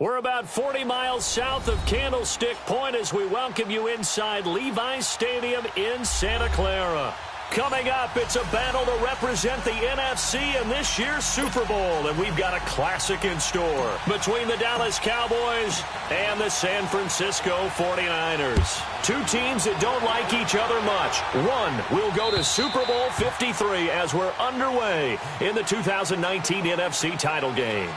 We're about 40 miles south of Candlestick Point as we welcome you inside Levi's Stadium in Santa Clara. Coming up, it's a battle to represent the NFC in this year's Super Bowl, and we've got a classic in store between the Dallas Cowboys and the San Francisco 49ers. Two teams that don't like each other much. One will go to Super Bowl 53 as we're underway in the 2019 NFC title game.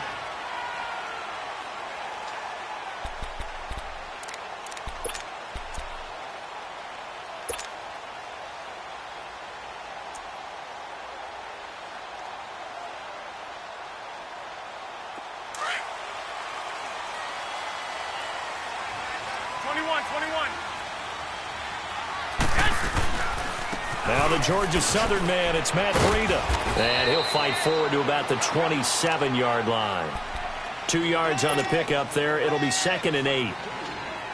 Now the Georgia Southern man, it's Matt Breida. And he'll fight forward to about the 27-yard line. 2 yards on the pickup there. It'll be 2nd and 8.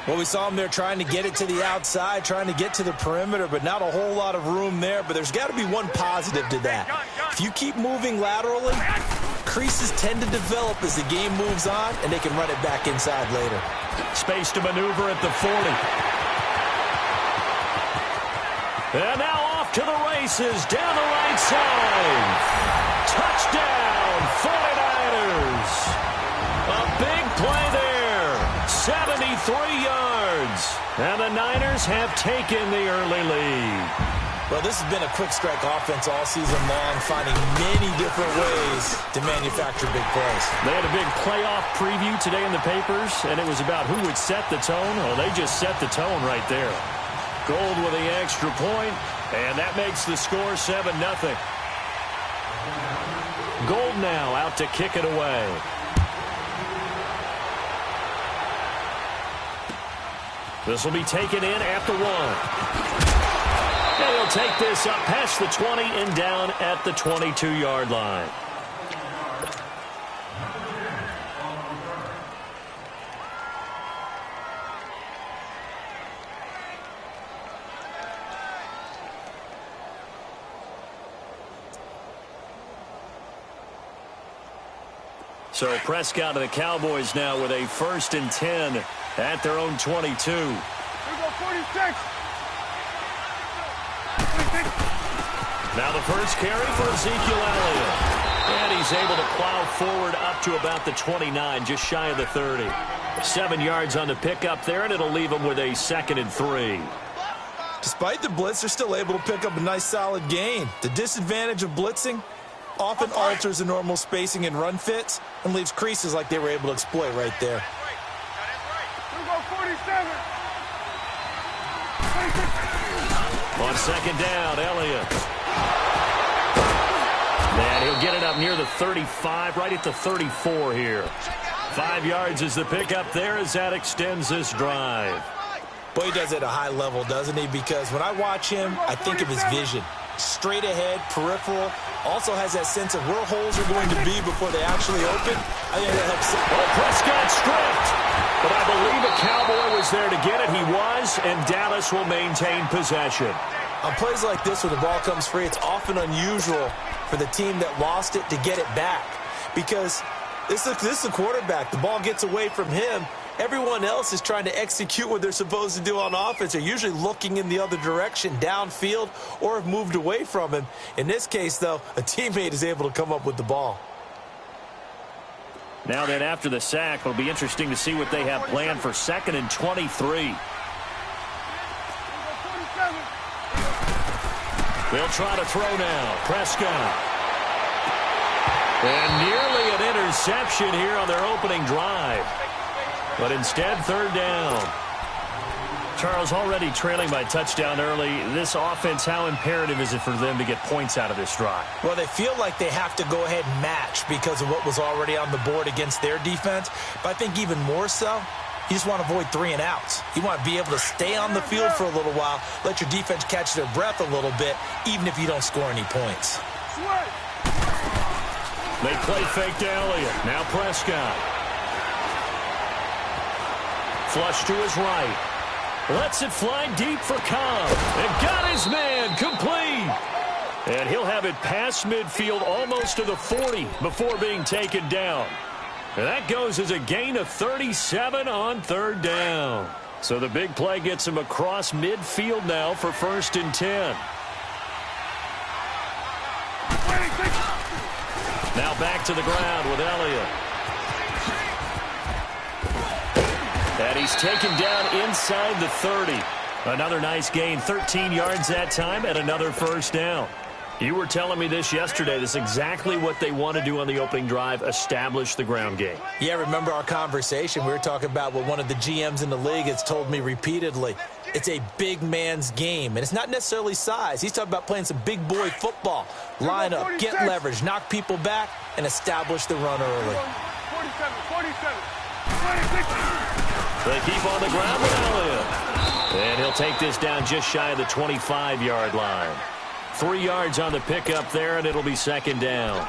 Well, we saw him there trying to get it to the outside, trying to get to the perimeter, but not a whole lot of room there. But there's got to be one positive to that. If you keep moving laterally, creases tend to develop as the game moves on, and they can run it back inside later. Space to maneuver at the 40. And now off to the races down the right side. Touchdown, 49ers. A big play there. 73 yards. And the Niners have taken the early lead. Well, this has been a quick strike offense all season long, finding many different ways to manufacture big plays. They had a big playoff preview today in the papers, and it was about who would set the tone. Well, they just set the tone right there. Gold with the extra point, and that makes the score 7-0. Gold now out to kick it away. This will be taken in after 1. And he'll take this up past the 20 and down at the 22-yard line. So Prescott and the Cowboys now with a 1st and 10 at their own 22. Here we go, 46. Now the first carry for Ezekiel Elliott. And he's able to plow forward up to about the 29, just shy of the 30. 7 yards on the pickup there, and it'll leave him with a 2nd and 3. Despite the blitz, they're still able to pick up a nice solid gain. The disadvantage of blitzing often alters the normal spacing and run fits and leaves creases like they were able to exploit right there. Here we go, 47. On 2nd down, Elliott. And he'll get it up near the 35, right at the 34 here. 5 yards is the pickup there as that extends this drive. Boy, he does it at a high level, doesn't he? Because when I watch him, I think of his vision. Straight ahead, peripheral, also has that sense of where holes are going to be before they actually open. I think that helps. Oh, Prescott stripped. But I believe a Cowboy was there to get it. He was, and Dallas will maintain possession. On plays like this where the ball comes free, it's often unusual for the team that lost it to get it back. Because this is the quarterback. The ball gets away from him. Everyone else is trying to execute what they're supposed to do on offense. They're usually looking in the other direction, downfield, or have moved away from him. In this case, though, a teammate is able to come up with the ball. Now then, after the sack, it'll be interesting to see what they have planned for 2nd and 23. They'll try to throw now. Prescott. And nearly an interception here on their opening drive. But instead, 3rd down. Charles, already trailing by touchdown early. This offense, how imperative is it for them to get points out of this drive? Well, they feel like they have to go ahead and match because of what was already on the board against their defense. But I think even more so, you just want to avoid 3 and outs. You want to be able to stay on the field for a little while, let your defense catch their breath a little bit, even if you don't score any points. They play fake to Elliott. Now Prescott. Flush to his right. Lets it fly deep for Cobb. And got his man complete. And he'll have it past midfield almost to the 40 before being taken down. And that goes as a gain of 37 on third down. So the big play gets him across midfield now for 1st and 10. Now back to the ground with Elliott. And he's taken down inside the 30. Another nice gain, 13 yards that time, and another 1st down. You were telling me this yesterday. This is exactly what they want to do on the opening drive, establish the ground game. Yeah, remember our conversation. We were talking about what one of the GMs in the league has told me repeatedly. It's a big man's game, and it's not necessarily size. He's talking about playing some big boy football. Line up, get leverage, knock people back, and establish the run early. 47, 47, 26. They keep on the ground with Elliott. And he'll take this down just shy of the 25-yard line. 3 yards on the pickup there, and it'll be 2nd down.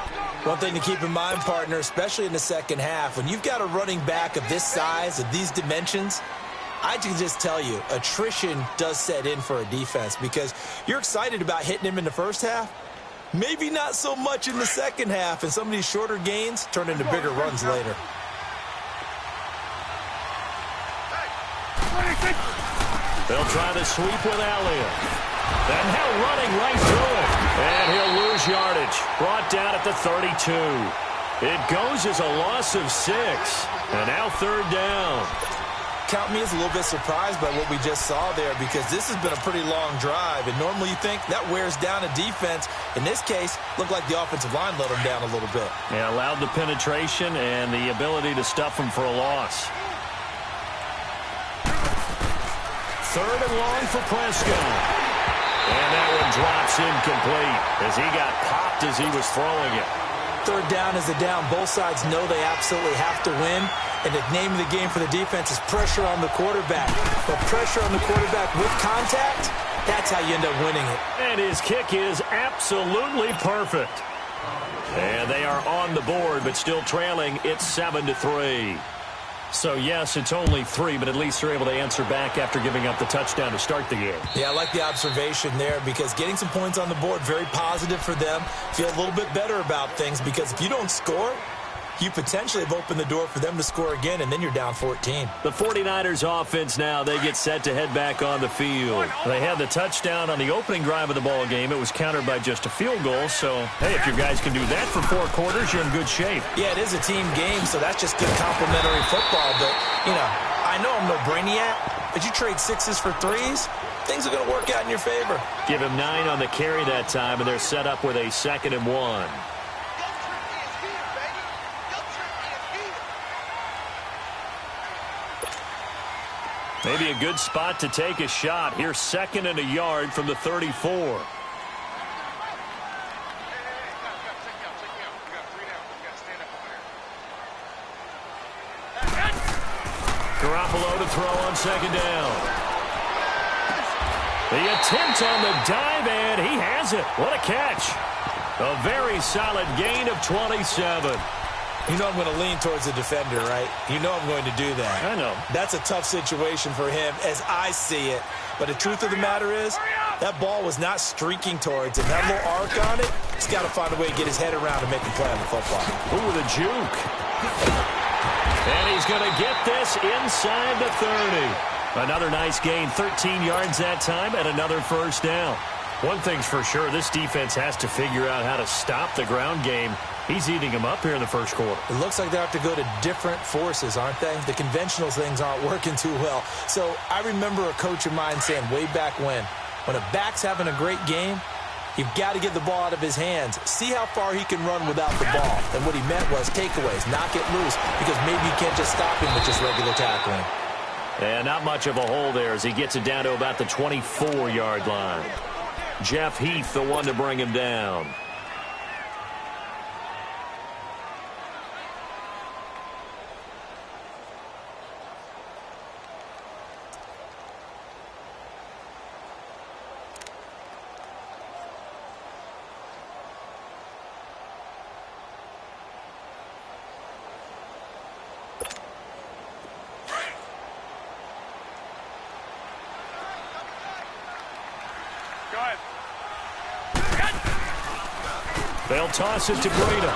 One thing to keep in mind, partner, especially in the second half, when you've got a running back of this size, of these dimensions, I can just tell you, attrition does set in for a defense because you're excited about hitting him in the first half. Maybe not so much in the second half, and some of these shorter gains turn into bigger runs later. They'll try the sweep with Elliott. And now running right through it. And he'll lose yardage. Brought down at the 32. It goes as a loss of 6. And now 3rd down. Count me as a little bit surprised by what we just saw there because this has been a pretty long drive. And normally you think that wears down a defense. In this case, looked like the offensive line let them down a little bit. Yeah, allowed the penetration and the ability to stuff them for a loss. 3rd and long for Prescott. And that one drops incomplete as he got popped as he was throwing it. 3rd down is a down. Both sides know they absolutely have to win. And the name of the game for the defense is pressure on the quarterback. But pressure on the quarterback with contact, that's how you end up winning it. And his kick is absolutely perfect. And they are on the board, but still trailing. It's 7-3. So, yes, it's only 3, but at least they're able to answer back after giving up the touchdown to start the game. Yeah, I like the observation there because getting some points on the board, very positive for them. Feel a little bit better about things because if you don't score, you potentially have opened the door for them to score again, and then you're down 14. The 49ers offense now, they get set to head back on the field. They had the touchdown on the opening drive of the ball game. It was countered by just a field goal. So, hey, if your guys can do that for 4 quarters, you're in good shape. Yeah, it is a team game, so that's just good complimentary football. But, you know, I know I'm no brainiac, but you trade 6s for 3s, things are going to work out in your favor. Give him 9 on the carry that time, and they're set up with a 2nd and 1. Maybe a good spot to take a shot. Here's 2nd and a yard from the 34. Garoppolo to throw on 2nd down. The attempt on the dive, and he has it. What a catch. A very solid gain of 27. You know I'm going to lean towards the defender, right? You know I'm going to do that. I know. That's a tough situation for him as I see it. But the truth of the matter is, that ball was not streaking towards him. That little arc on it, he's got to find a way to get his head around and make a play on the football. Ooh, the juke. And he's going to get this inside the 30. Another nice gain, 13 yards that time, and another 1st down. One thing's for sure, this defense has to figure out how to stop the ground game. He's eating them up here in the 1st quarter. It looks like they have to go to different forces, aren't they? The conventional things aren't working too well. So I remember a coach of mine saying way back when a back's having a great game, you've got to get the ball out of his hands. See how far he can run without the ball. And what he meant was takeaways, knock it loose, because maybe you can't just stop him with just regular tackling. And not much of a hole there as he gets it down to about the 24-yard line. Jeff Heath, the one to bring him down. They'll toss it to Breida.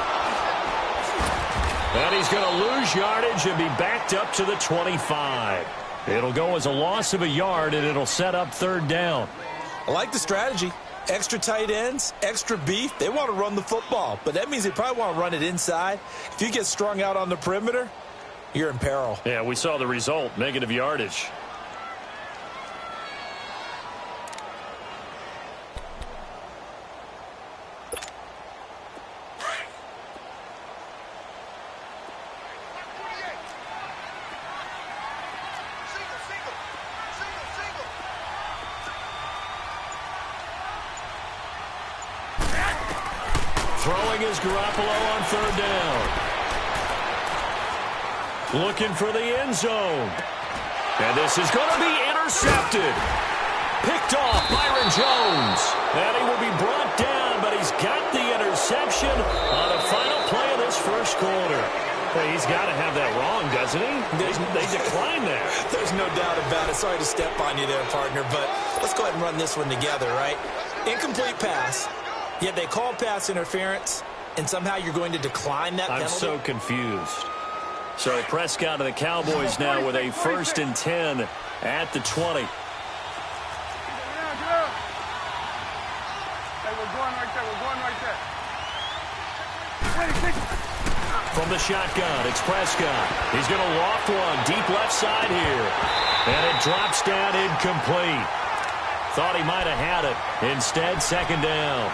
And he's going to lose yardage and be backed up to the 25. It'll go as a loss of a yard, and it'll set up third down. I like the strategy. Extra tight ends, extra beef. They want to run the football, but that means they probably want to run it inside. If you get strung out on the perimeter, you're in peril. Yeah, we saw the result, negative yardage. Throwing is Garoppolo on third down. Looking for the end zone. And this is going to be intercepted. Picked off Byron Jones. And he will be brought down, but he's got the interception on the final play of this first quarter. Well, he's got to have that wrong, doesn't he? They declined that. There's no doubt about it. Sorry to step on you there, partner, but let's go ahead and run this one together, right? Incomplete pass. Yet they call pass interference, and somehow you're going to decline that penalty? I'm so confused. So Prescott of the Cowboys now with a 1st and 10 at the 20. Hey, we're going right there. We're going right there. From the shotgun, it's Prescott. He's going to loft one deep left side here. And it drops down incomplete. Thought he might have had it. Instead, second down.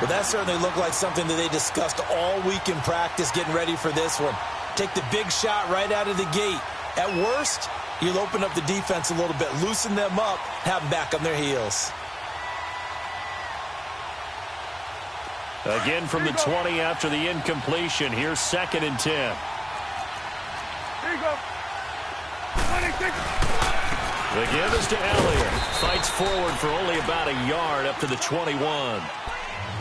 Well, that certainly looked like something that they discussed all week in practice getting ready for this one. Take the big shot right out of the gate. At worst, you'll open up the defense a little bit, loosen them up, have them back on their heels. Again from the 20 after the incompletion. Here's 2nd and 10. Here you go. 26. The give is to Elliott. Fights forward for only about a yard up to the 21.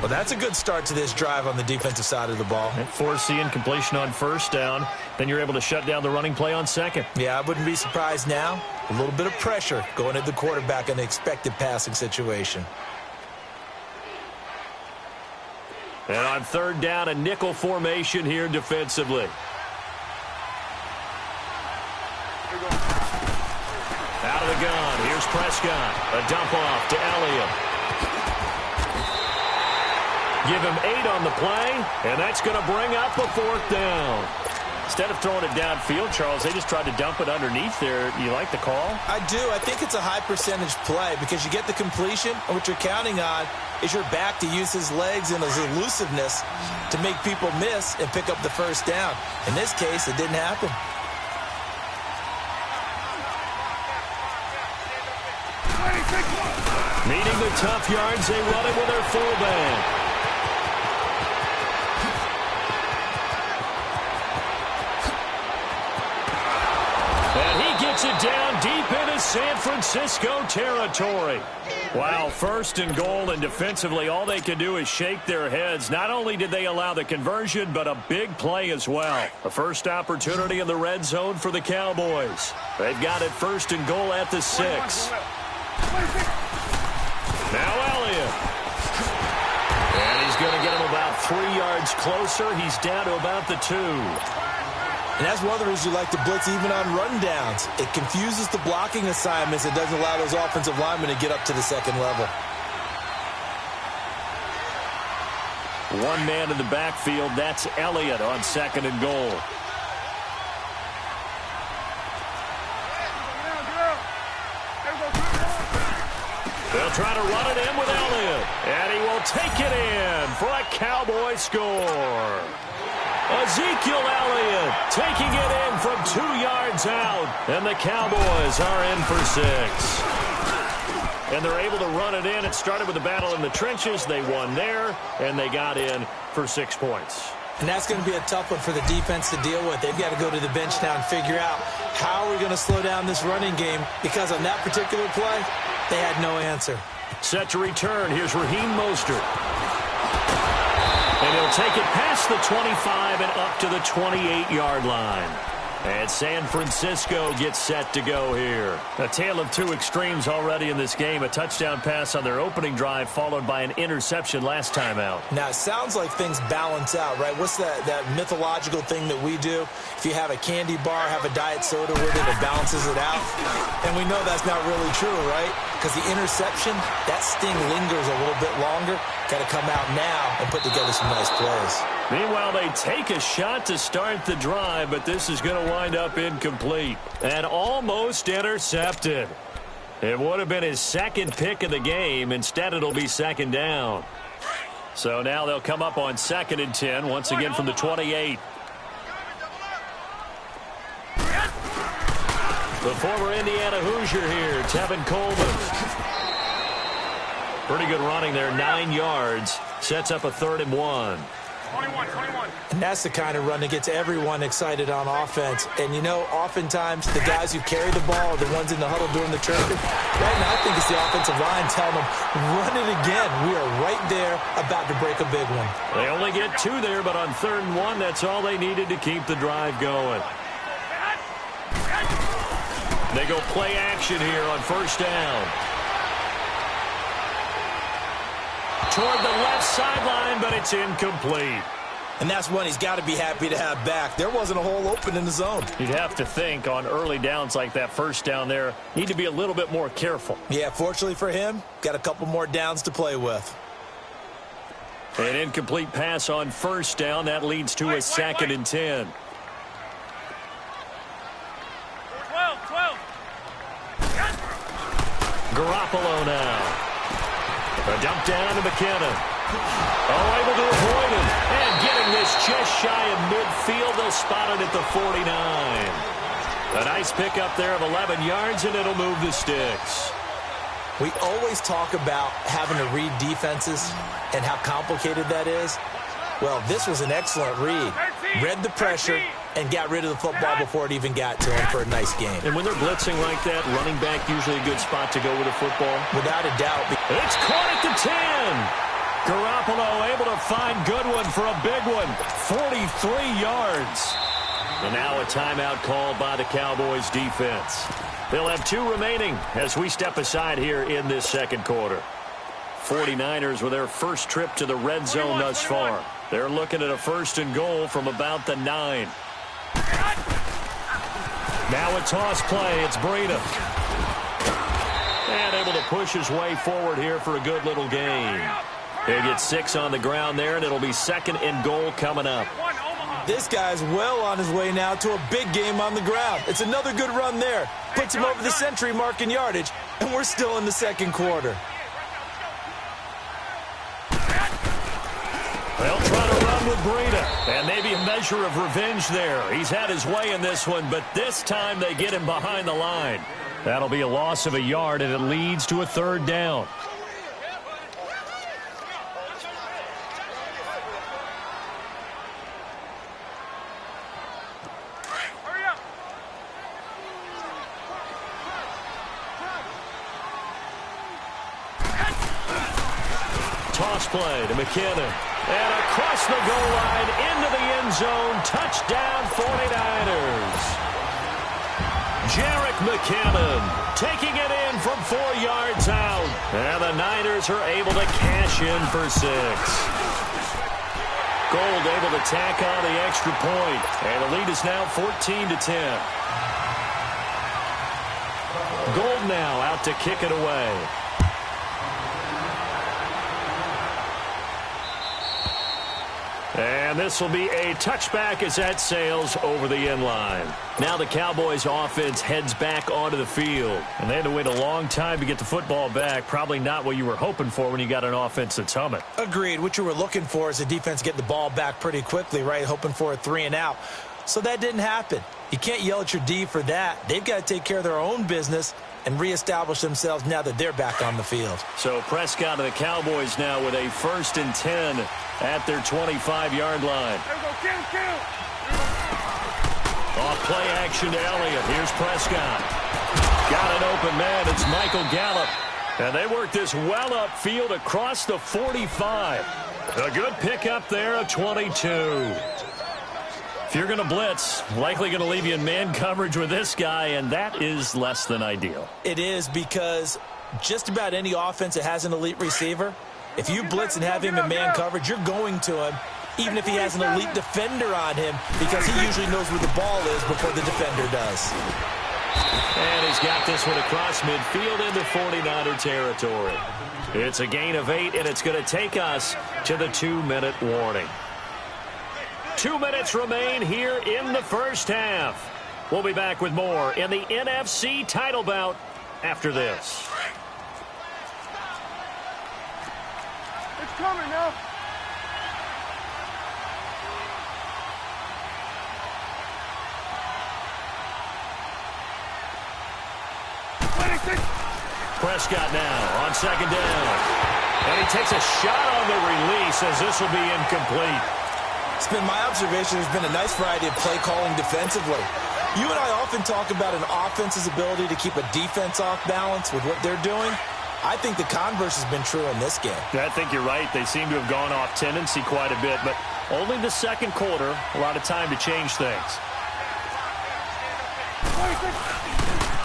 Well, that's a good start to this drive on the defensive side of the ball. And force the incompletion on first down. Then you're able to shut down the running play on second. Yeah, I wouldn't be surprised now. A little bit of pressure going at the quarterback in the expected passing situation. And on third down, a nickel formation here defensively. Out of the gun, here's Prescott. A dump off to Elliott. Give him 8 on the play, and that's going to bring up a 4th down. Instead of throwing it downfield, Charles, they just tried to dump it underneath there. You like the call? I do. I think it's a high percentage play because you get the completion, and what you're counting on is your back to use his legs and his elusiveness to make people miss and pick up the first down. In this case, it didn't happen. Meeting the tough yards, they run it with their fullback. And he gets it down deep into San Francisco territory. Wow, 1st and goal, and defensively all they can do is shake their heads. Not only did they allow the conversion, but a big play as well. A first opportunity in the red zone for the Cowboys. They've got it 1st and goal at the 6. Now Elliott. And he's going to get him about 3 yards closer. He's down to about the 2. And that's one of the reasons you like to blitz even on rundowns. It confuses the blocking assignments. It doesn't allow those offensive linemen to get up to the second level. One man in the backfield. That's Elliott on 2nd and goal. They'll try to run it in with Elliott. And he will take it in for a Cowboy score. Ezekiel Elliott taking it in from 2 yards out. And the Cowboys are in for 6. And they're able to run it in. It started with a battle in the trenches. They won there, and they got in for 6 points. And that's going to be a tough one for the defense to deal with. They've got to go to the bench now and figure out how are we going to slow down this running game, because on that particular play, they had no answer. Set to return. Here's Raheem Mostert. And he'll take it past the 25 and up to the 28-yard line. And San Francisco gets set to go here. A tale of two extremes already in this game. A touchdown pass on their opening drive followed by an interception last time out. Now, it sounds like things balance out, right? What's that mythological thing that we do? If you have a candy bar, have a diet soda with it, it balances it out. And we know that's not really true, right? Because the interception, that sting lingers a little bit longer. Got to come out now and put together some nice plays. Meanwhile, they take a shot to start the drive, but this is going to wind up incomplete and almost intercepted. It would have been his second pick of the game. Instead, it'll be second down. So now they'll come up on 2nd and 10, once again from the 28. The former Indiana Hoosier here, Tevin Coleman. Pretty good running there, 9 yards. Sets up a 3rd and 1. 21. And that's the kind of run that gets everyone excited on offense. And, you know, oftentimes the guys who carry the ball are the ones in the huddle doing the chirping. Right now, I think it's the offensive line telling them, run it again. We are right there about to break a big one. They only get 2 there, but on 3rd and 1, that's all they needed to keep the drive going. They go play action here on 1st down. Toward the left sideline, but it's incomplete. And that's one he's got to be happy to have back. There wasn't a hole open in the zone. You'd have to think on early downs like that 1st down there, need to be a little bit more careful. Yeah, fortunately for him, got a couple more downs to play with. An incomplete pass on 1st down. That leads to a 2nd and 10. 12. Garoppolo now. A dump down to McKinnon. Oh, able to avoid him. And getting this just shy of midfield. They'll spot it at the 49. A nice pickup there of 11 yards, and it'll move the sticks. We always talk about having to read defenses and how complicated that is. Well, this was an excellent read. Read the pressure and got rid of the football before it even got to him for a nice game. And when they're blitzing like that, running back usually a good spot to go with a football. Without a doubt. It's caught at the 10. Garoppolo able to find Goodwin for a big one. 43 yards. And now a timeout called by the Cowboys defense. They'll have 2 remaining as we step aside here in this 2nd quarter. 49ers with their first trip to the red zone thus far. They're looking at a 1st and goal from about the 9. Now a toss play. It's Breida. And able to push his way forward here for a good little gain. He'll get 6 on the ground there, and it'll be 2nd and goal coming up. This guy's well on his way now to a big game on the ground. It's another good run there. Puts him over the century mark in yardage, and we're still in the 2nd quarter. They'll try to run with Breida, and maybe a measure of revenge there. He's had his way in this one, but this time they get him behind the line. That'll be a loss of a yard, and it leads to a 3rd down. Toss play to McKinnon. And across the goal line into the end zone. Touchdown 49ers. Jerick McKinnon taking it in from 4 yards out. And the Niners are able to cash in for 6. Gold able to tack on the extra point. And the lead is now 14-10. Gold now out to kick it away. And this will be a touchback as that sails over the end line. Now the Cowboys offense heads back onto the field. And they had to wait a long time to get the football back. Probably not what you were hoping for when you got an offense that's humming. Agreed. What you were looking for is the defense get the ball back pretty quickly, right? Hoping for a 3 and out. So that didn't happen. You can't yell at your D for that. They've got to take care of their own business and reestablish themselves now that they're back on the field. So Prescott and the Cowboys now with a 1st and 10 at their 25-yard line. Off play action to Elliott. Here's Prescott. Got an open man. It's Michael Gallup. And they work this well upfield across the 45. A good pickup there, a 22. If you're going to blitz, likely going to leave you in man coverage with this guy, and that is less than ideal. It is, because just about any offense that has an elite receiver, if you blitz and have him in man coverage, you're going to him, even if he has an elite defender on him, because he usually knows where the ball is before the defender does. And he's got this one across midfield into 49er territory. It's a gain of 8, and it's going to take us to the 2-minute warning. 2 minutes remain here in the first half. We'll be back with more in the NFC title bout after this. It's coming now. Prescott now on second down. And he takes a shot on the release as this will be incomplete. It's been my observation there's been a nice variety of play calling defensively. You and I often talk about an offense's ability to keep a defense off balance with what they're doing. I think the converse has been true in this game. I think you're right. They seem to have gone off tendency quite a bit, but only the second quarter, a lot of time to change things.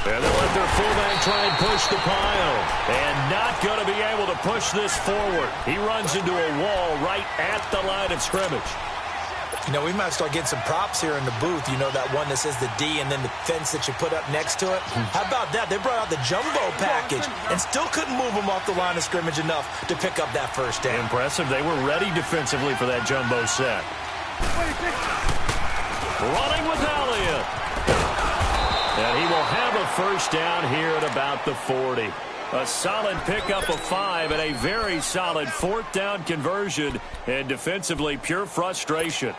And they'll let their fullback try and push the pile. And not going to be able to push this forward. He runs into a wall right at the line of scrimmage. You know, we might start getting some props here in the booth. You know, that one that says the D and then the fence that you put up next to it? How about that? They brought out the jumbo package and still couldn't move them off the line of scrimmage enough to pick up that first down. Impressive. They were ready defensively for that jumbo set. Running with Elliott. And he will have a first down here at about the 40. A solid pickup of 5 and a very solid fourth down conversion. And defensively, pure frustration.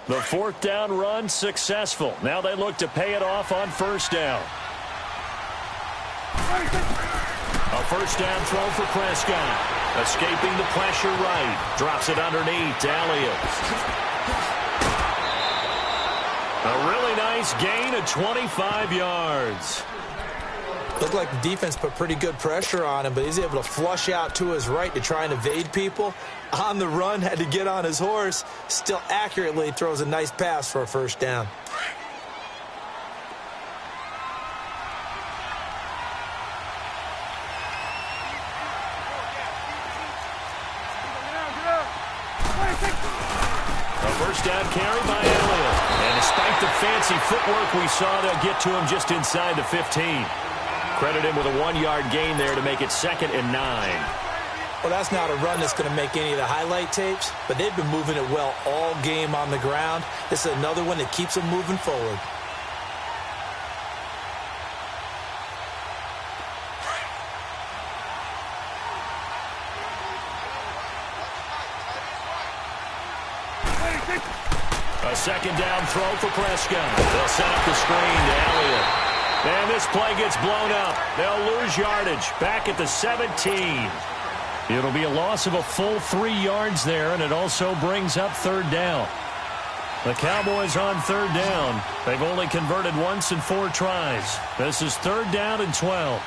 The fourth down run successful. Now they look to pay it off on first down. A first down throw for Prescott. Escaping the pressure right. Drops it underneath to Elliott. A really nice gain of 25 yards. Looked like the defense put pretty good pressure on him, but he's able to flush out to his right to try and evade people. On the run, had to get on his horse. Still accurately throws a nice pass for a first down. Down carry by Elliott. And despite the fancy footwork we saw, they'll get to him just inside the 15. Credit him with a 1-yard gain there to make it 2nd and 9. Well, that's not a run that's going to make any of the highlight tapes, but they've been moving it well all game on the ground. This is another one that keeps them moving forward. A second down throw for Prescott. They'll set up the screen to Elliott. And this play gets blown up. They'll lose yardage back at the 17. It'll be a loss of a full 3 yards there, and it also brings up third down. The Cowboys on third down. They've only converted once in 4 tries. This is 3rd down and 12.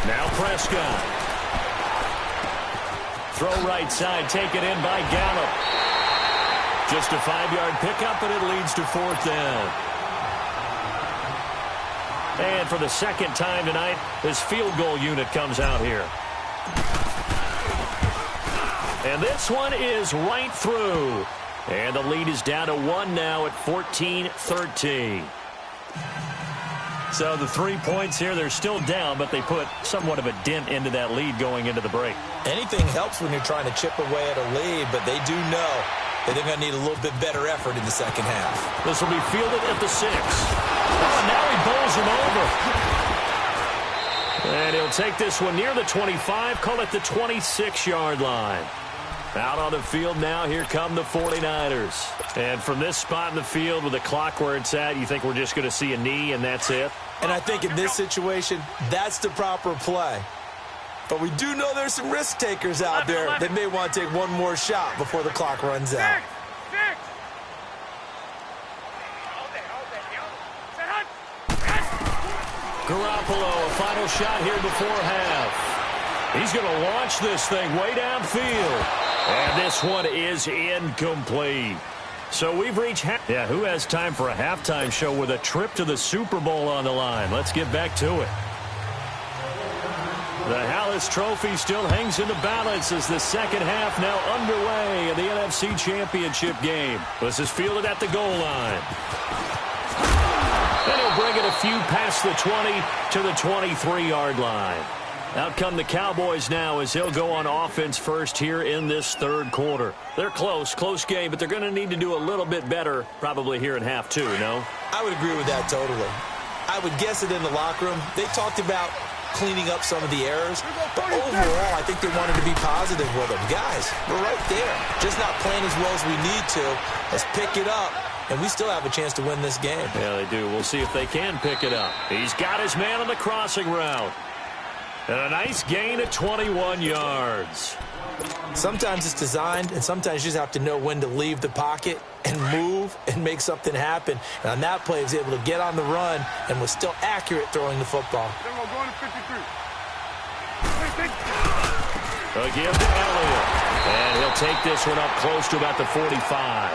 Now Prescott. Throw right side, taken in by Gallup. Just a 5-yard pickup, and it leads to 4th down. And for the second time tonight, this field goal unit comes out here. And this one is right through. And the lead is down to 1 now at 14-13. So the 3 points here, they're still down, but they put somewhat of a dent into that lead going into the break. Anything helps when you're trying to chip away at a lead, but they do know that they're going to need a little bit better effort in the second half. This will be fielded at the 6. Oh, now he bowls him over. And he'll take this one near the 25, call it the 26-yard line. Out on the field now, here come the 49ers. And from this spot in the field with the clock where it's at, you think we're just going to see a knee and that's it? And I think in this situation, that's the proper play. But we do know there's some risk takers out there that may want to take one more shot before the clock runs out. Garoppolo, a final shot here before half. He's going to launch this thing way downfield. And this one is incomplete. So we've reached half. Yeah, who has time for a halftime show with a trip to the Super Bowl on the line? Let's get back to it. The Hallis Trophy still hangs in the balance as the second half now underway in the NFC Championship game. This is fielded at the goal line. And he'll bring it a few past the 20 to the 23-yard line. Out come the Cowboys now as they'll go on offense first here in this third quarter. They're close game, but they're going to need to do a little bit better probably here in half two, no? I would agree with that totally. I would guess it in the locker room. They talked about cleaning up some of the errors, but overall, I think they wanted to be positive with them. Guys, we're right there. Just not playing as well as we need to. Let's pick it up, and we still have a chance to win this game. Yeah, they do. We'll see if they can pick it up. He's got his man on the crossing route. And a nice gain of 21 yards. Sometimes it's designed, and sometimes you just have to know when to leave the pocket and move and make something happen. And on that play, he was able to get on the run and was still accurate throwing the football. A give to Elliott. And he'll take this one up close to about the 45.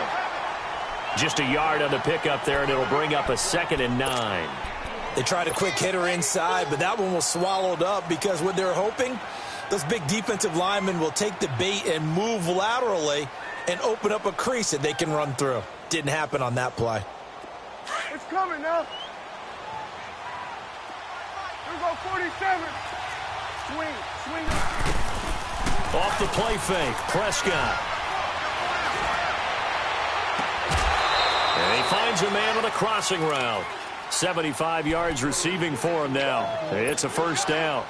Just a yard on the pickup there, and it'll bring up a 2nd and 9. They tried a quick hitter inside, but that one was swallowed up because what they're hoping, those big defensive linemen will take the bait and move laterally and open up a crease that they can run through. Didn't happen on that play. It's coming now. Here we go, 47. Swing. Off the play fake, Prescott. And he finds a man on the crossing route. 75 yards receiving for him now. It's a first down.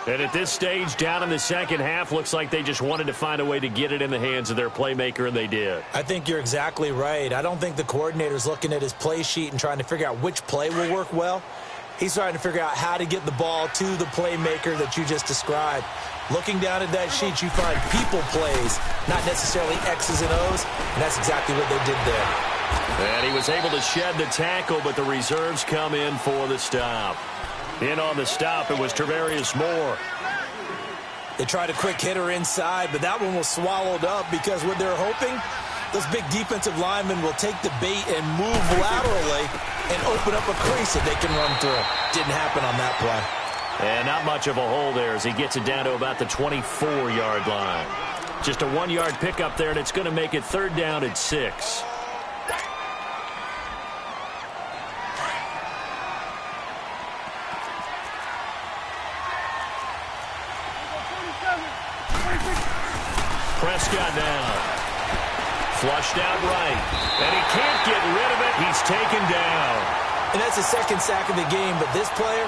And at this stage, down in the second half, looks like they just wanted to find a way to get it in the hands of their playmaker, and they did. I think you're exactly right. I don't think the coordinator's looking at his play sheet and trying to figure out which play will work well. He's trying to figure out how to get the ball to the playmaker that you just described. Looking down at that sheet, you find people plays, not necessarily X's and O's, and that's exactly what they did there. And he was able to shed the tackle, but the reserves come in for the stop. In on the stop, it was Travarius Moore. They tried a quick hitter inside, but that one was swallowed up because what they're hoping, those big defensive linemen will take the bait and move laterally and open up a crease that they can run through. Didn't happen on that play. And not much of a hole there as he gets it down to about the 24-yard line. Just a 1-yard pickup there, and it's going to make it 3rd down at 6. Prescott now. Flushed out right. And he can't get rid of it. He's taken down. And that's the second sack of the game, but this player,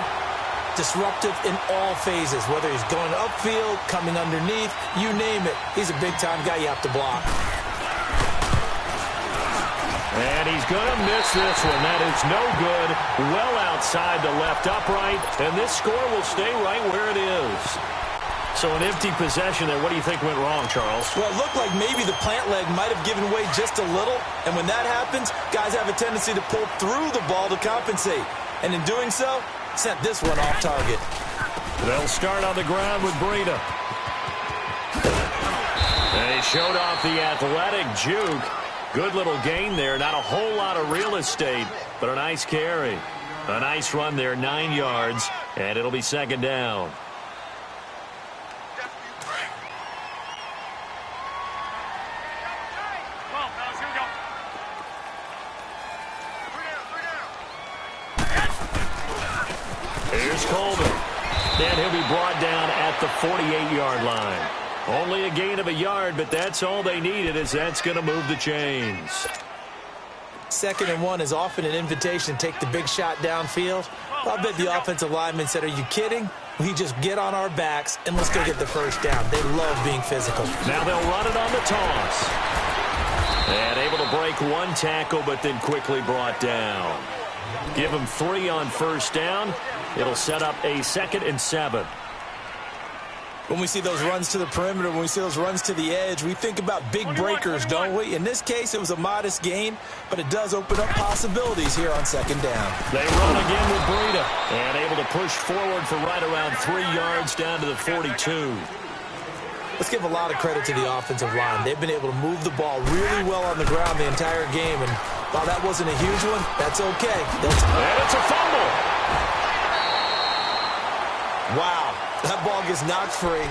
disruptive in all phases, whether he's going upfield, coming underneath, you name it. He's a big-time guy you have to block. And he's going to miss this one. That is no good. Well outside the left upright. And this score will stay right where it is. So an empty possession there. What do you think went wrong, Charles? Well, it looked like maybe the plant leg might have given way just a little. And when that happens, guys have a tendency to pull through the ball to compensate. And in doing so, sent this one off target. They'll start on the ground with Breida. And he showed off the athletic juke. Good little gain there. Not a whole lot of real estate, but a nice carry. A nice run there, 9 yards, and it'll be 2nd down. Here's Coleman. And he'll be brought down at the 48-yard line. Only a gain of a yard, but that's all they needed, as that's going to move the chains. 2nd and 1 is often an invitation to take the big shot downfield. I bet the offensive lineman said, are you kidding? we just get on our backs and let's go get the first down. They love being physical. Now they'll run it on the toss. And able to break one tackle, but then quickly brought down. Give them 3 on first down. It'll set up a 2nd and 7. When we see those runs to the perimeter, when we see those runs to the edge, we think about big breakers, don't we? In this case, it was a modest gain, but it does open up possibilities here on 2nd down. They run again with Breida, and able to push forward for right around 3 yards down to the 42. Let's give a lot of credit to the offensive line. They've been able to move the ball really well on the ground the entire game, and while that wasn't a huge one, that's okay. And it's a fumble. Wow. That ball gets knocked free,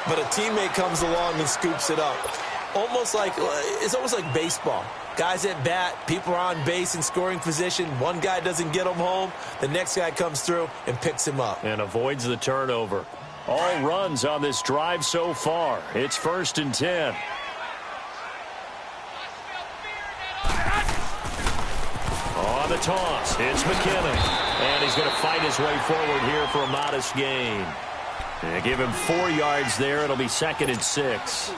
but a teammate comes along and scoops it up. It's almost like baseball. Guys at bat, people are on base in scoring position. One guy doesn't get him home. The next guy comes through and picks him up. And avoids the turnover. All runs on this drive so far. It's 1st and 10. On the toss, it's McKinnon. And he's going to fight his way forward here for a modest gain. And give him 4 yards there. It'll be 2nd and 6.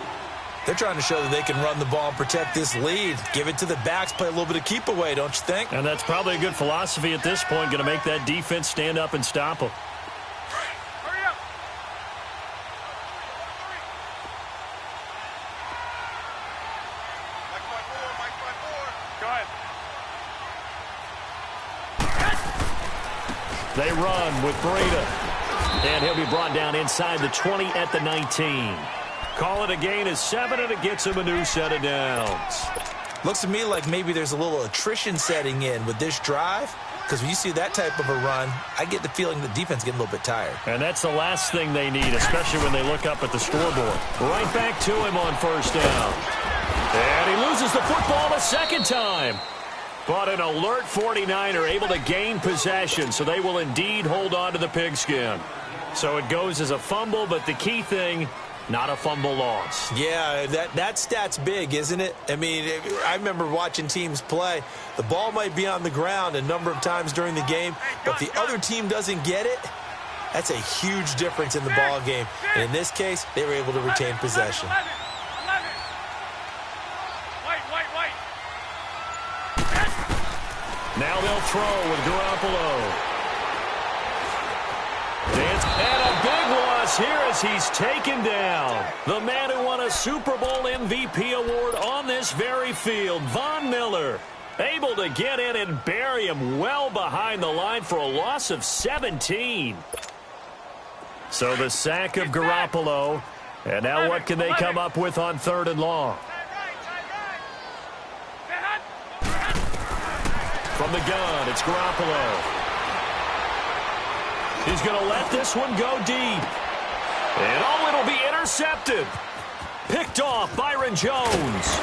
They're trying to show that they can run the ball and protect this lead. Give it to the backs, play a little bit of keep away, don't you think? And that's probably a good philosophy at this point. Going to make that defense stand up and stop them. Hurry up. Go ahead. They run with Breida. And he'll be brought down inside the 20 at the 19. Call it a gain of 7, and it gets him a new set of downs. Looks to me like maybe there's a little attrition setting in with this drive, because when you see that type of a run, I get the feeling the defense is getting a little bit tired. And that's the last thing they need, especially when they look up at the scoreboard. Right back to him on first down. And he loses the football a 2nd time. But an alert 49er able to gain possession, so they will indeed hold on to the pigskin. So it goes as a fumble, but the key thing, not a fumble loss. Yeah, that stat's big, isn't it? I mean, I remember watching teams play. The ball might be on the ground a number of times during the game, but the other team doesn't get it. That's a huge difference in the ball game. And in this case, they were able to retain possession. Now they'll throw with Garoppolo. And a big loss here as he's taken down. The man who won a Super Bowl MVP award on this very field, Von Miller, able to get in and bury him well behind the line for a loss of 17. So the sack of Garoppolo. And now what can they come up with on 3rd and long? From the gun, it's Garoppolo. He's going to let this one go deep. And oh, it'll be intercepted. Picked off Byron Jones.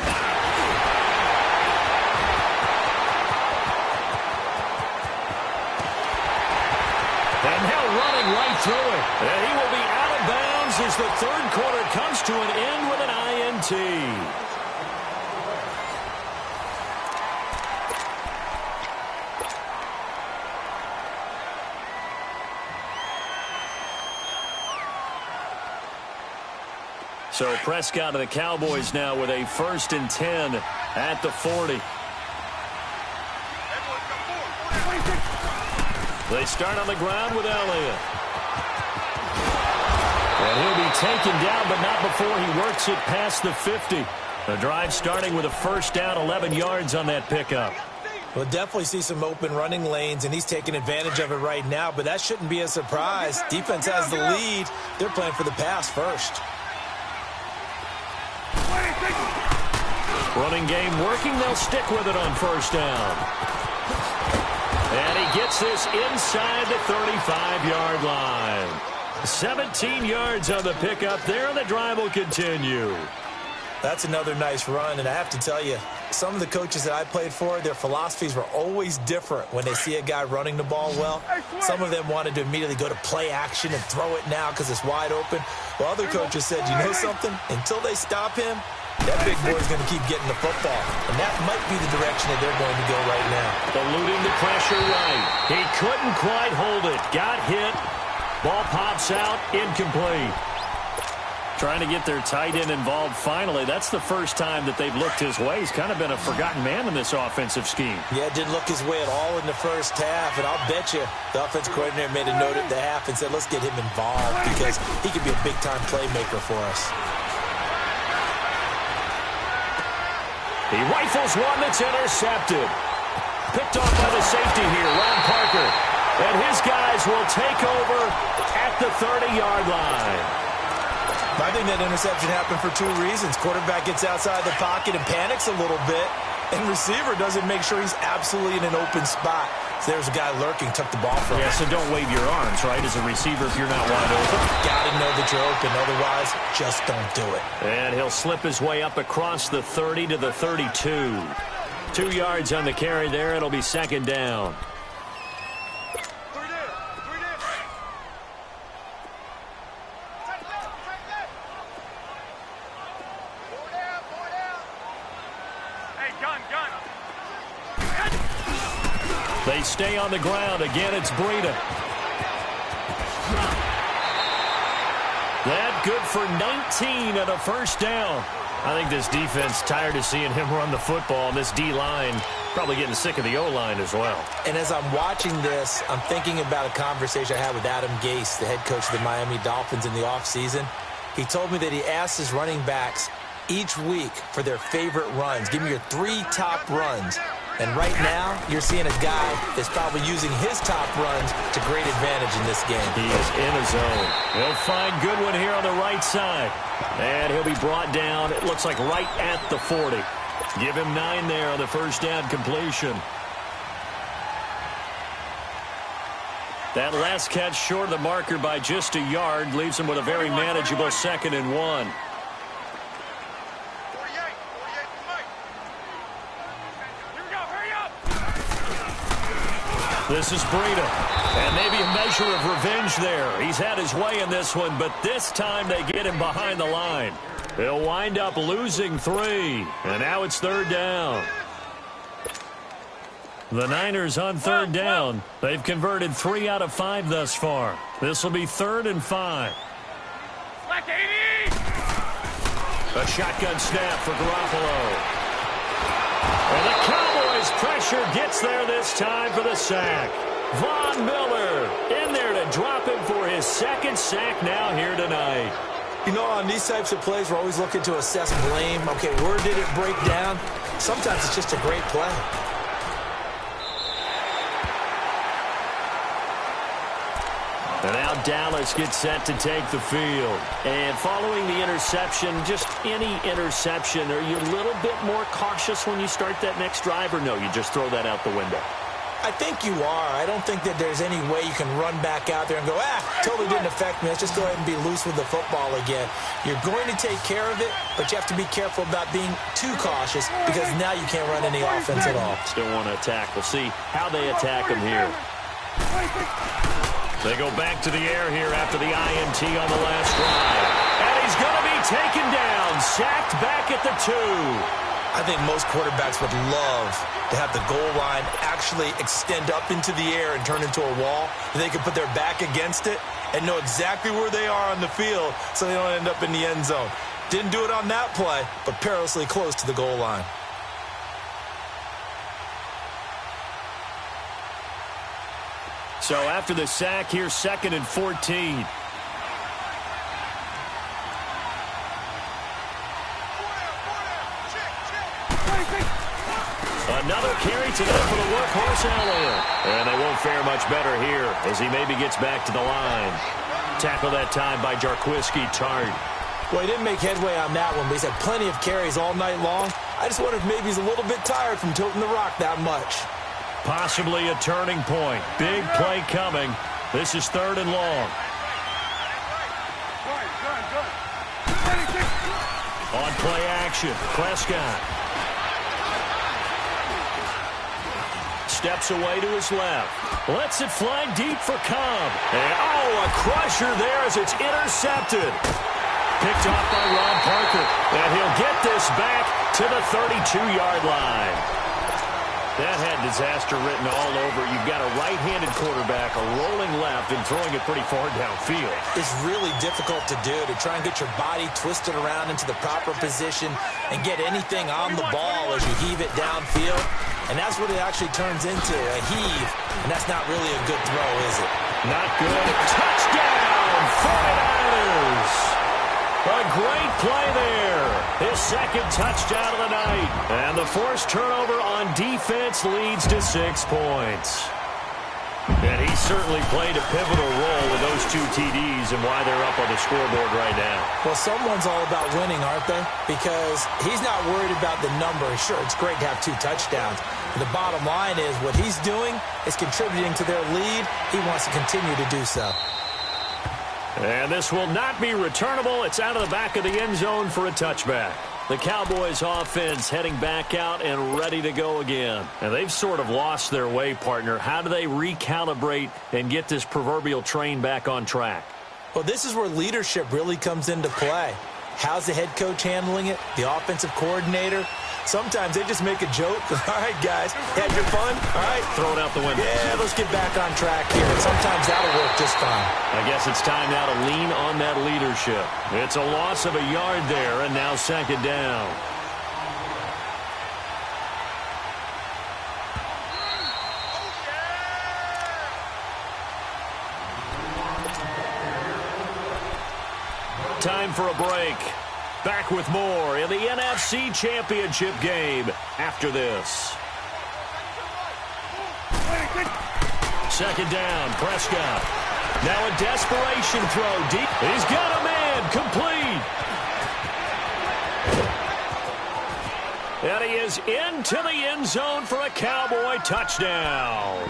And now running right through it. And he will be out of bounds as the 3rd quarter comes to an end with an INT. So Prescott and the Cowboys now with a 1st and 10 at the 40. They start on the ground with Elliott. And he'll be taken down, but not before he works it past the 50. The drive starting with a 1st down, 11 yards on that pickup. We'll definitely see some open running lanes, and he's taking advantage of it right now, but that shouldn't be a surprise. Defense has the lead. They're playing for the pass first. Running game working. They'll stick with it on 1st down. And he gets this inside the 35-yard line. 17 yards on the pickup there, and the drive will continue. That's another nice run, and I have to tell you, some of the coaches that I played for, their philosophies were always different when they see a guy running the ball well. Some of them wanted to immediately go to play action and throw it now because it's wide open. While other coaches said, you know something? Until they stop him, that big boy's going to keep getting the football. And that might be the direction that they're going to go right now. Eluding the pressure right. He couldn't quite hold it. Got hit. Ball pops out, incomplete. Trying to get their tight end involved finally. That's the first time that they've looked his way. He's kind of been a forgotten man in this offensive scheme. Yeah, didn't look his way at all in the first half. And I'll bet you the offensive coordinator made a note at the half and said, let's get him involved because he could be a big-time playmaker for us. He rifles one that's intercepted. Picked off by the safety here, Ron Parker. And his guys will take over at the 30-yard line. I think that interception happened for two reasons. Quarterback gets outside the pocket and panics a little bit, and receiver doesn't make sure he's absolutely in an open spot. So there's a guy lurking, took the ball from him. Yeah, so don't wave your arms, right, as a receiver if you're not wide open. Got to know that you're open. Otherwise, just don't do it. And he'll slip his way up across the 30 to the 32. 2 yards on the carry there. It'll be second down. They stay on the ground. Again, it's Breida. That good for 19 and a first down. I think this defense tired of seeing him run the football, and this D-line probably getting sick of the O-line as well. And as I'm watching this, I'm thinking about a conversation I had with Adam Gase, the head coach of the Miami Dolphins in the offseason. He told me that he asked his running backs each week for their favorite runs. Give me your 3 top runs. And right now, you're seeing a guy that's probably using his top runs to great advantage in this game. He is in a zone. He'll find Goodwin here on the right side. And he'll be brought down, it looks like right at the 40. Give him 9 there on the first down completion. That last catch short of the marker by just a yard leaves him with a very manageable 2nd and 1. This is Breida, and maybe a measure of revenge there. He's had his way in this one, but this time they get him behind the line. They'll wind up losing 3, and now it's 3rd down. The Niners on 3rd down. They've converted 3 out of 5 thus far. This will be 3rd and 5. A shotgun snap for Garoppolo. And the Cowboys' pressure gets there this time for the sack. Von Miller in there to drop him for his 2nd sack now here tonight. You know, on these types of plays, we're always looking to assess blame. Okay, where did it break down? Sometimes it's just a great play. And now Dallas gets set to take the field. And following the interception, just any interception, are you a little bit more cautious when you start that next drive, or no, you just throw that out the window? I think you are. I don't think that there's any way you can run back out there and go, totally didn't affect me. Let's just go ahead and be loose with the football again. You're going to take care of it, but you have to be careful about being too cautious because now you can't run any offense at all. Still want to attack. We'll see how they attack him here. They go back to the air here after the INT on the last drive. And he's going to be taken down, sacked back at the 2. I think most quarterbacks would love to have the goal line actually extend up into the air and turn into a wall. And they can put their back against it and know exactly where they are on the field so they don't end up in the end zone. Didn't do it on that play, but perilously close to the goal line. So after the sack, here's 2nd and 14. Another carry today for the workhorse Elliott. And they won't fare much better here as he maybe gets back to the line. Tackle that time by Jarquiski Tart. Well, he didn't make headway on that one, but he's had plenty of carries all night long. I just wonder if maybe he's a little bit tired from tilting the rock that much. Possibly a turning point. Big play coming. This is 3rd and long. On play action, Prescott. Steps away to his left. Lets it fly deep for Cobb. And, a crusher there as it's intercepted. Picked off by Ron Parker. And he'll get this back to the 32-yard line. That had disaster written all over. You've got a right-handed quarterback, a rolling left, and throwing it pretty far downfield. It's really difficult to do, to try and get your body twisted around into the proper position and get anything on the ball as you heave it downfield. And that's what it actually turns into, a heave. And that's not really a good throw, is it? Not good. Touchdown, 49ers! A great play there. His second touchdown of the night. And the forced turnover on defense leads to 6 points. And he certainly played a pivotal role with those 2 TDs and why they're up on the scoreboard right now. Well, someone's all about winning, aren't they? Because he's not worried about the number. Sure, it's great to have 2 touchdowns. But the bottom line is what he's doing is contributing to their lead. He wants to continue to do so. And this will not be returnable. It's out of the back of the end zone for a touchback. The Cowboys offense heading back out and ready to go again. And they've sort of lost their way, partner. How do they recalibrate and get this proverbial train back on track? Well, this is where leadership really comes into play. How's the head coach handling it? The offensive coordinator? Sometimes they just make a joke. All right, guys, had your fun? All right. Throw it out the window. Yeah, let's get back on track here. And sometimes that'll work just fine. I guess it's time now to lean on that leadership. It's a loss of a yard there, and now second down. Time for a break. Back with more in the NFC Championship game after this. Second down, Prescott. Now a desperation throw deep. He's got a man, complete. And he is into the end zone for a Cowboy touchdown.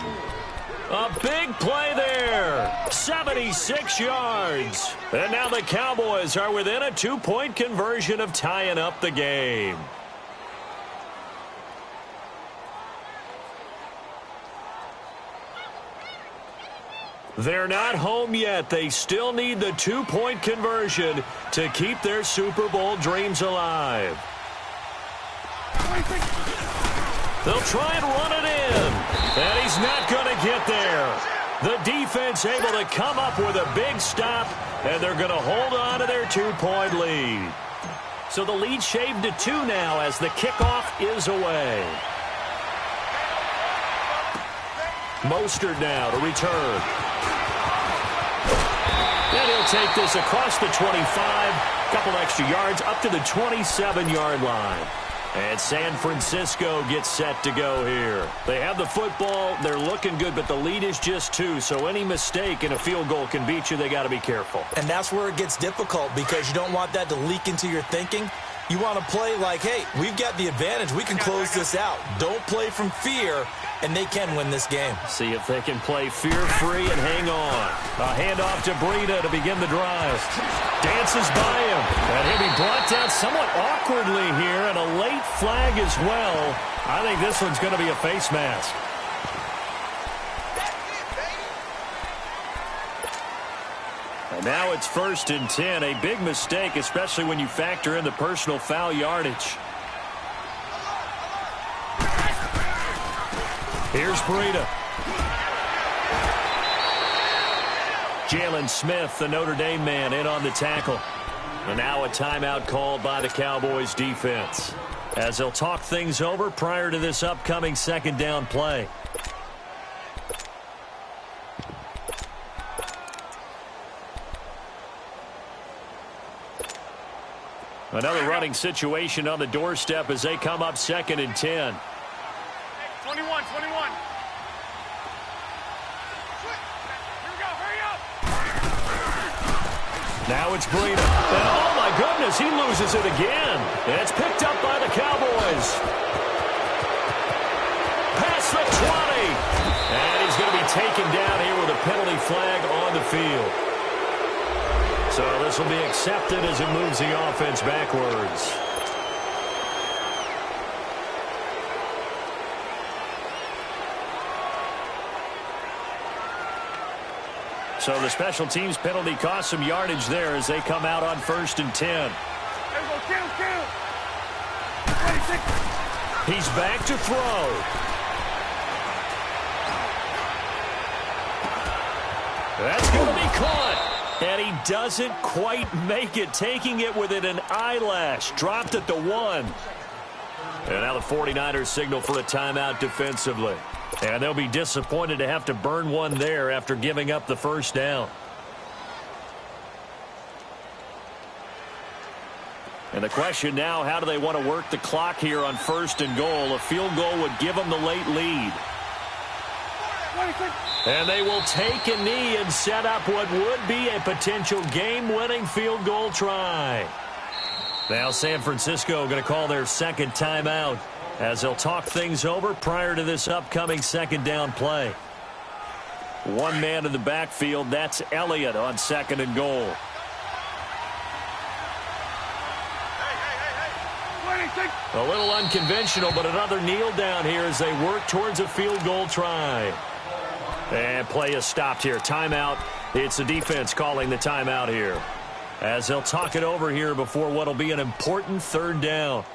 A big play there. 76 yards. And now the Cowboys are within a 2-point conversion of tying up the game. They're not home yet. They still need the 2-point conversion to keep their Super Bowl dreams alive. They'll try and run it in. And he's not going to get there. The defense able to come up with a big stop, and they're going to hold on to their 2-point lead. So the lead shaved to 2 now as the kickoff is away. Mostert now to return. And he'll take this across the 25, a couple extra yards up to the 27-yard line. And San Francisco gets set to go here. They have the football. They're looking good, but the lead is just 2. So any mistake in a field goal can beat you. They got to be careful. And that's where it gets difficult because you don't want that to leak into your thinking. You want to play like, hey, we've got the advantage. We can close this out. Don't play from fear, and they can win this game. See if they can play fear-free and hang on. A handoff to Breida to begin the drive. Dances by him. And he'll be brought down somewhat awkwardly here, and a late flag as well. I think this one's going to be a face mask. And now it's 1st and 10. A big mistake, especially when you factor in the personal foul yardage. Here's Breida. Jalen Smith, the Notre Dame man, in on the tackle. And now a timeout called by the Cowboys defense, as they'll talk things over prior to this upcoming second down play. Another running situation on the doorstep as they come up 2nd and 10. 21. Here we go, hurry up! Now it's Breida. And oh my goodness, he loses it again. And it's picked up by the Cowboys. Past the 20. And he's going to be taken down here with a penalty flag on the field. So this will be accepted as it moves the offense backwards. So the special teams penalty cost some yardage there as they come out on 1st and 10. There we go, kill! 26. He's back to throw. That's going to be caught. And he doesn't quite make it, taking it within an eyelash. Dropped at the 1. And now the 49ers signal for a timeout defensively. And they'll be disappointed to have to burn one there after giving up the first down. And the question now, how do they want to work the clock here on 1st and goal? A field goal would give them the late lead. And they will take a knee and set up what would be a potential game-winning field goal try. Now San Francisco going to call their second timeout as they'll talk things over prior to this upcoming second down play. One man in the backfield, that's Elliott on 2nd and goal. A little unconventional, but another kneel down here as they work towards a field goal try. And play is stopped here. Timeout. It's the defense calling the timeout here, as they'll talk it over here before what will be an important 3rd down.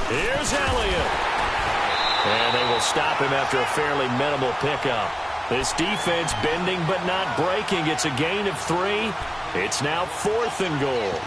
Here's Elliott. And they will stop him after a fairly minimal pickup. This defense bending but not breaking. It's a gain of 3. It's now 4th and goal.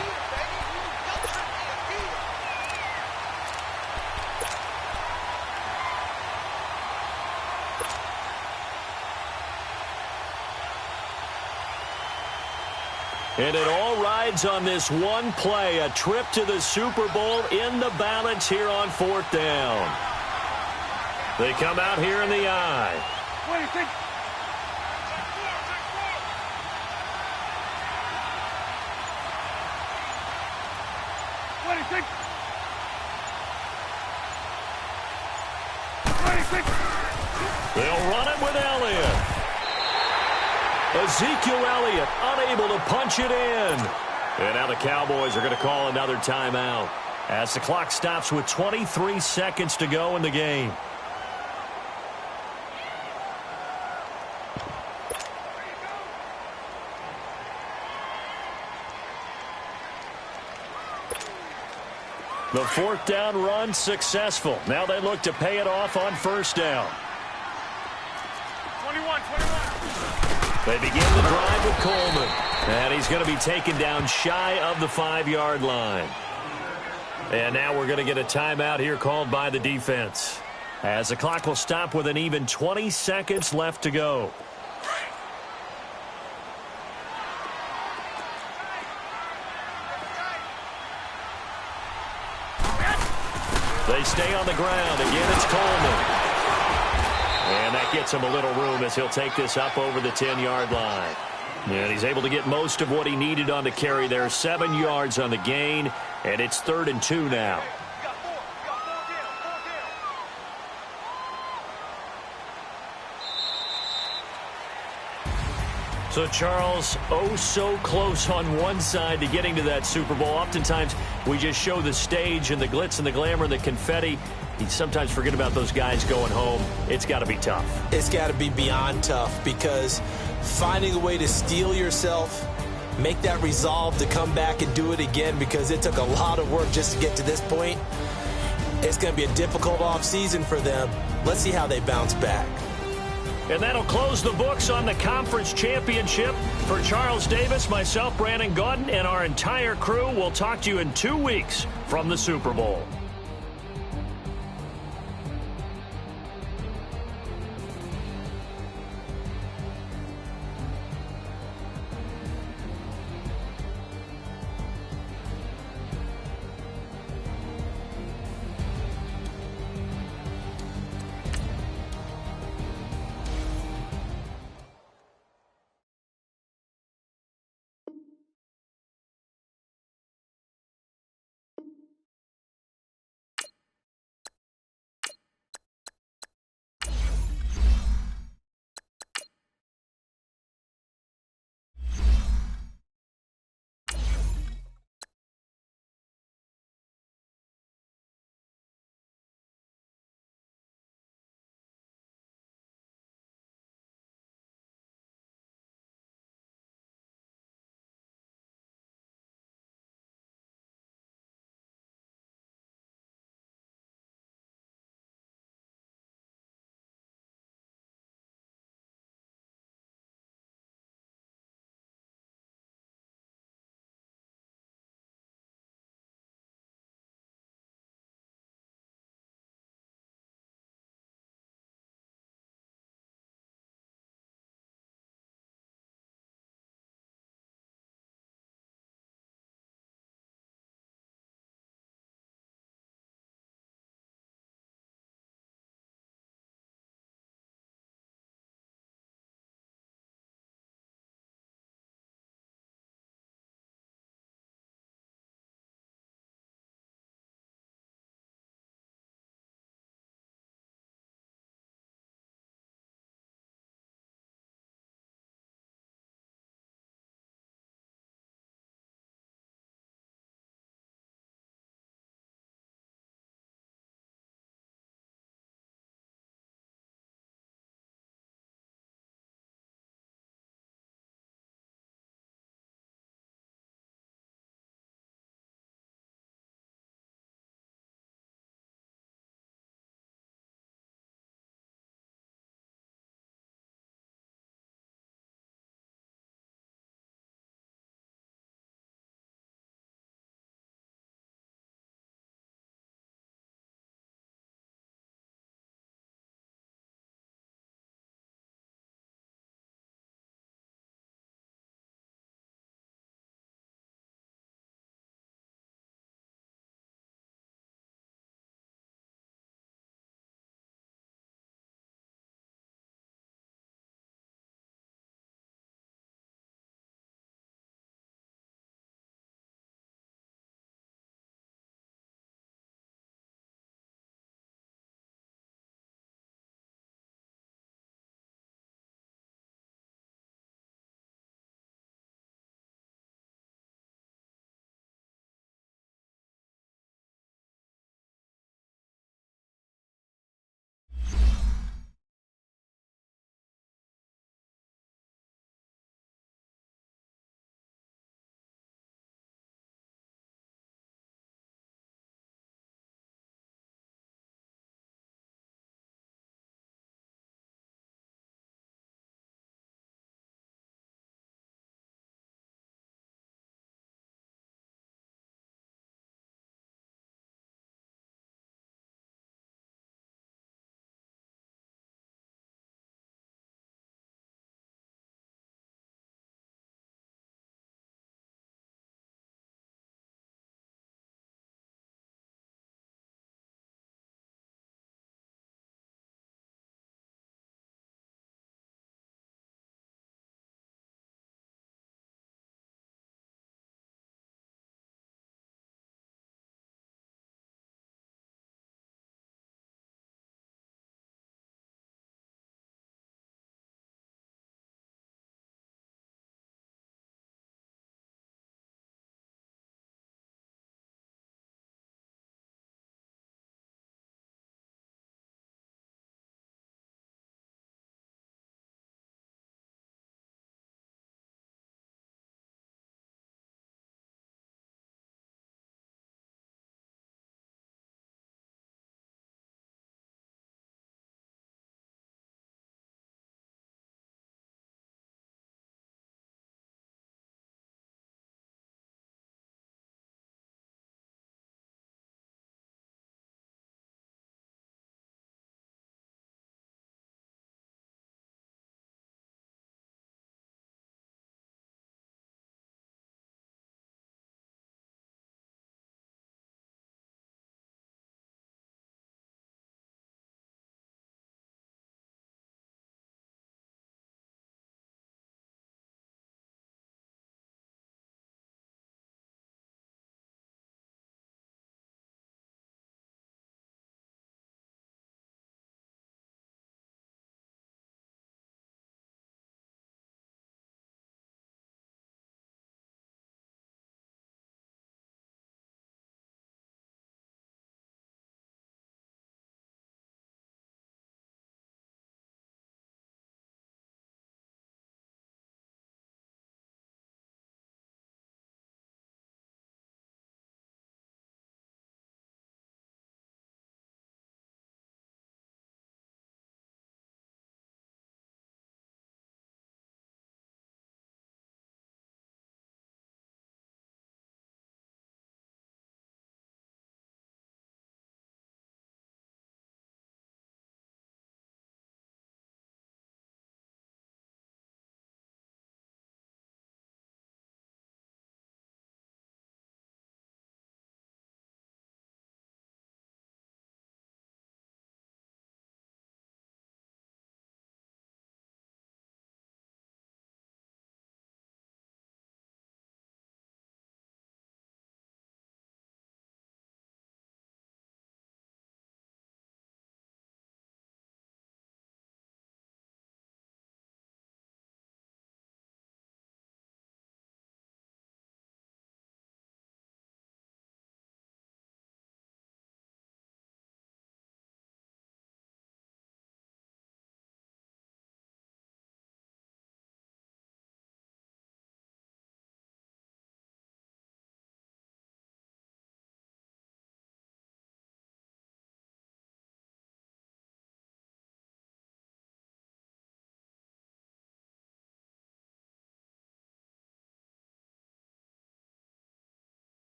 And it all rides on this one play, a trip to the Super Bowl in the balance here on 4th down. They come out here in the eye. What do you think? What do you think? What do you think? They'll run it with Elliott. Ezekiel Elliott unable to punch it in. And now the Cowboys are going to call another timeout as the clock stops with 23 seconds to go in the game. The 4th down run successful. Now they look to pay it off on 1st down. 21. They begin the drive with Coleman. And he's going to be taken down shy of the 5-yard line. And now we're going to get a timeout here called by the defense, as the clock will stop with an even 20 seconds left to go. They stay on the ground. Again, it's Coleman. And that gets him a little room as he'll take this up over the 10-yard line. And he's able to get most of what he needed on the carry there. 7 yards on the gain, and it's 3rd and 2 now. So, Charles, oh so close on one side to getting to that Super Bowl. Oftentimes, we just show the stage and the glitz and the glamour and the confetti. You sometimes forget about those guys going home. It's got to be tough. It's got to be beyond tough, because finding a way to steel yourself, make that resolve to come back and do it again, because it took a lot of work just to get to this point. It's going to be a difficult offseason for them. Let's see how they bounce back. And that'll close the books on the conference championship. For Charles Davis, myself, Brandon Gaudin, and our entire crew, we'll talk to you in 2 weeks from the Super Bowl.